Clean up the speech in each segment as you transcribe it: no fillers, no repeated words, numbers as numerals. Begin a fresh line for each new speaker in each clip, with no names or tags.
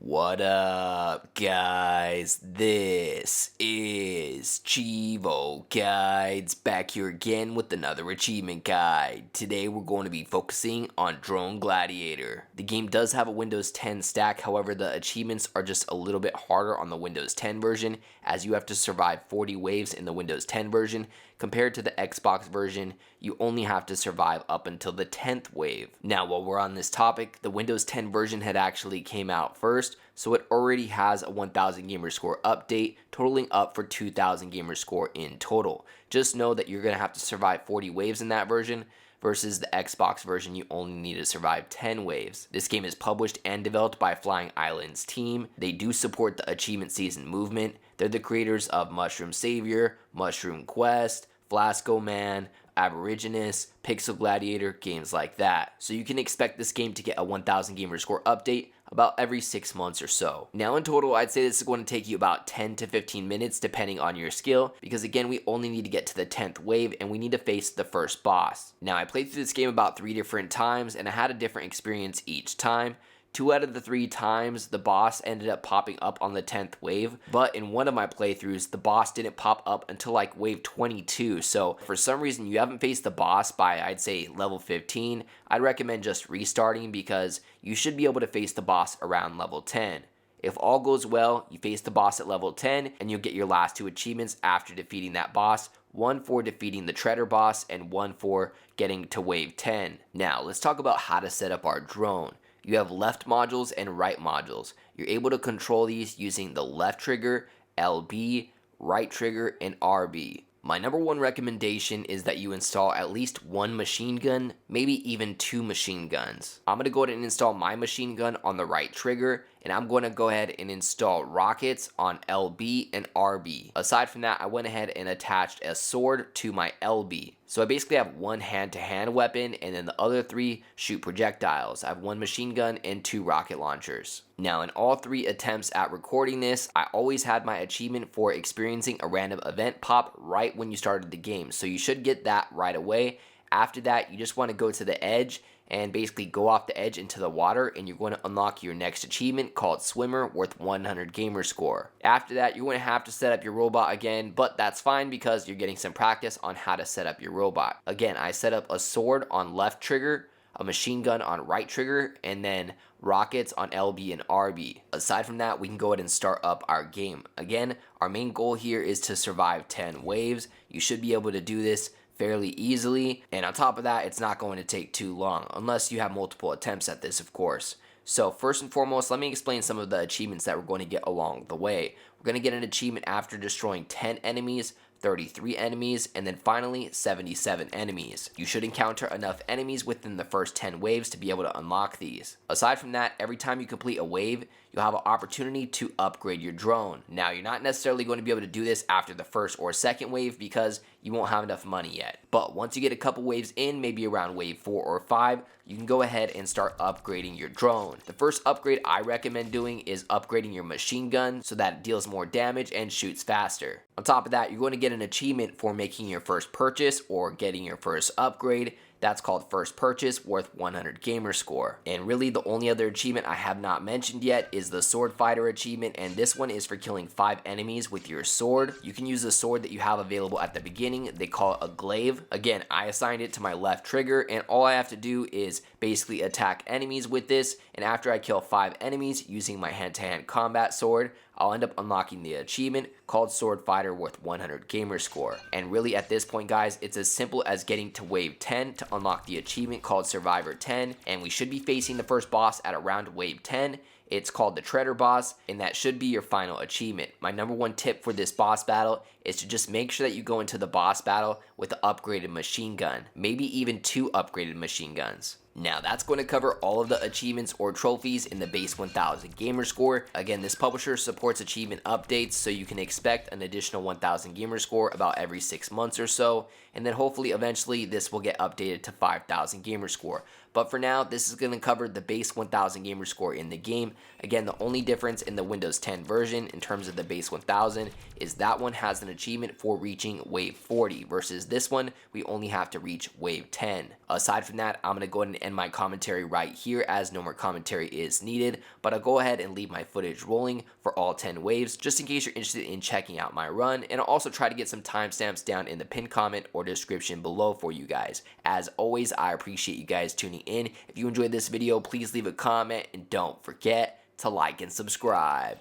What up, guys? This is Cheevo Guides back here again with another achievement guide. Today we're going to be focusing on Drone Gladiator. The game does have a Windows 10 stack, however the achievements are just a little bit harder on the Windows 10 version, as you have to survive 40 waves in the Windows 10 version. Compared to the Xbox version, you only have to survive up until the 10th wave. Now, while we're on this topic, the Windows 10 version had actually came out first, so it already has a 1000 gamer score update, totaling up for 2000 gamer score in total. Just know that you're going to have to survive 40 waves in that version, versus the Xbox version you only need to survive 10 waves. This game is published and developed by Flying Islands team. They do support the achievement season movement. They're the creators of Mushroom Savior, Mushroom Quest, Flasco Man, Aborigines, Pixel Gladiator, games like that. So you can expect this game to get a 1000 gamer score update about every 6 months or so. Now in total, I'd say this is going to take you about 10 to 15 minutes depending on your skill, because again, we only need to get to the 10th wave and we need to face the first boss. Now I played through this game about 3 different times and I had a different experience each time. 2 out of the 3 times, the boss ended up popping up on the 10th wave, but in one of my playthroughs, the boss didn't pop up until like wave 22, so for some reason you haven't faced the boss by, I'd say, level 15, I'd recommend just restarting because you should be able to face the boss around level 10. If all goes well, you face the boss at level 10, and you'll get your last 2 achievements after defeating that boss, one for defeating the Treader boss, and one for getting to wave 10. Now, let's talk about how to set up our drone. You have left modules and right modules. You're able to control these using the left trigger, LB, right trigger, and RB. My number one recommendation is that you install at least 1 machine gun, maybe even 2 machine guns. I'm going to go ahead and install my machine gun on the right trigger, and I'm going to go ahead and install rockets on LB and RB. Aside from that, I went ahead and attached a sword to my LB. So I basically have 1 hand-to-hand weapon, and then the other 3 shoot projectiles. I have 1 machine gun and 2 rocket launchers. Now in all 3 attempts at recording this, I always had my achievement for experiencing a random event pop right when you started the game. So you should get that right away. After that, you just want to go to the edge and basically go off the edge into the water, and you're going to unlock your next achievement called Swimmer, worth 100 gamer score. After that, you're going to have to set up your robot again, but that's fine because you're getting some practice on how to set up your robot. Again, I set up a sword on left trigger, a machine gun on right trigger, and then rockets on LB and RB. Aside from that, we can go ahead and start up our game. Again, our main goal here is to survive 10 waves. You should be able to do this fairly easily, and on top of that, it's not going to take too long, unless you have multiple attempts at this, of course. So first and foremost, let me explain some of the achievements that we're going to get along the way. We're going to get an achievement after destroying 10 enemies, 33 enemies, and then finally 77 enemies. You should encounter enough enemies within the first 10 waves to be able to unlock these. Aside from that, every time you complete a wave, you'll have an opportunity to upgrade your drone. Now, you're not necessarily going to be able to do this after the first or second wave because you won't have enough money yet. But once you get a couple waves in, maybe around wave 4 or 5, you can go ahead and start upgrading your drone. The first upgrade I recommend doing is upgrading your machine gun so that it deals more damage and shoots faster. On top of that, you're going to get an achievement for making your first purchase or getting your first upgrade. That's called First Purchase, worth 100 gamer score. And really the only other achievement I have not mentioned yet is the Sword Fighter achievement, and this one is for killing 5 enemies with your sword. You can use the sword that you have available at the beginning. They call it a glaive. Again, I assigned it to my left trigger, and all I have to do is basically attack enemies with this, and after I kill 5 enemies using my hand-to-hand combat sword, I'll end up unlocking the achievement called Sword Fighter, worth 100 gamer score. And really at this point, guys, it's as simple as getting to wave 10 to unlock the achievement called Survivor 10, and we should be facing the first boss at around wave 10. It's called the Treader boss, and that should be your final achievement. My number one tip for this boss battle is to just make sure that you go into the boss battle with an upgraded machine gun, maybe even 2 upgraded machine guns. Now that's going to cover all of the achievements or trophies in the base 1000 gamer score. Again, this publisher supports achievement updates, so you can expect an additional 1000 gamer score about every 6 months or so, and then hopefully eventually this will get updated to 5000 gamer score. But for now, this is going to cover the base 1000 gamer score in the game. Again, the only difference in the Windows 10 version in terms of the base 1000 is that one has an achievement for reaching wave 40 versus this one, we only have to reach wave 10. Aside from that, I'm going to go ahead and end my commentary right here as no more commentary is needed, but I'll go ahead and leave my footage rolling for all 10 waves just in case you're interested in checking out my run, and I'll also try to get some timestamps down in the pinned comment or description below for you guys. As always, I appreciate you guys tuning in. If you enjoyed this video, please leave a comment and don't forget to like and subscribe.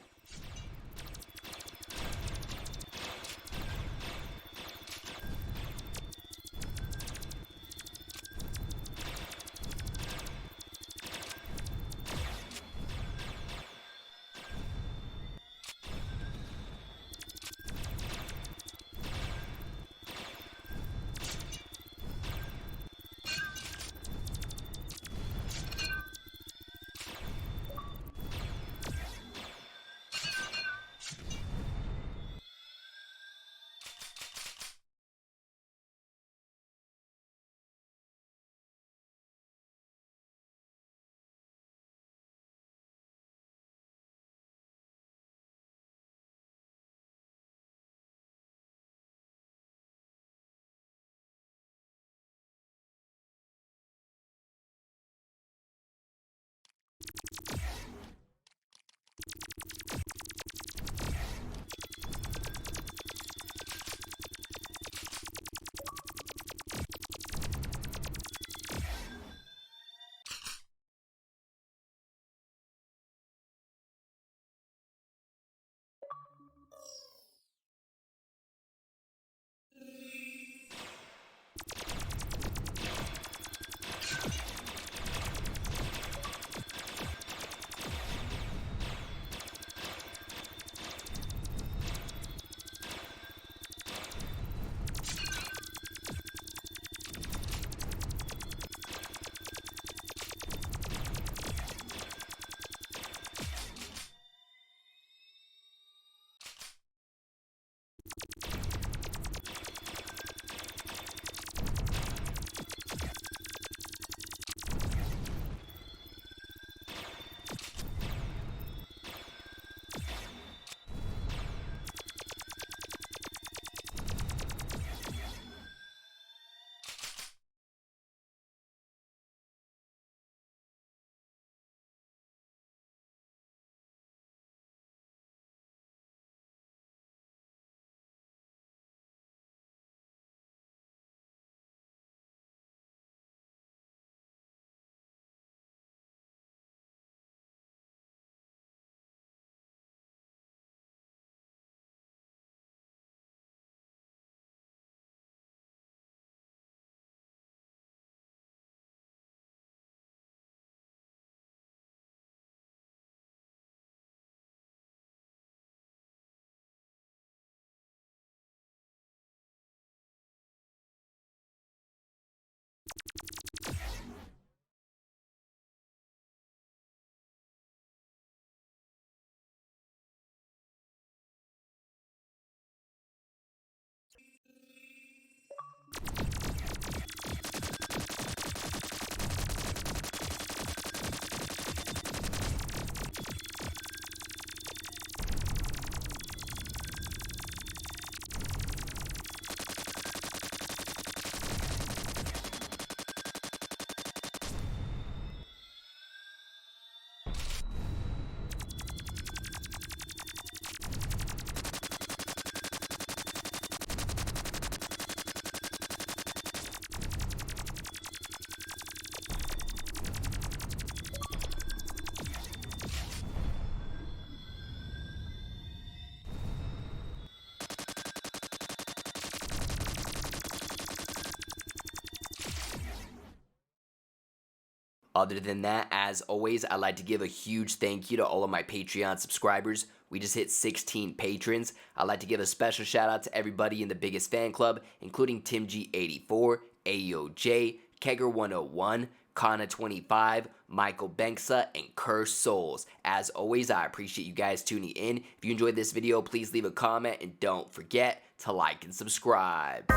Other than that, as always, I'd like to give a huge thank you to all of my Patreon subscribers. We just hit 16 patrons. I'd like to give a special shout out to everybody in the biggest fan club, including TimG84, AOJ, Kegger101, Kana25, Michael Benksa, and Curse Souls. As always, I appreciate you guys tuning in. If you enjoyed this video, please leave a comment and don't forget to like and subscribe.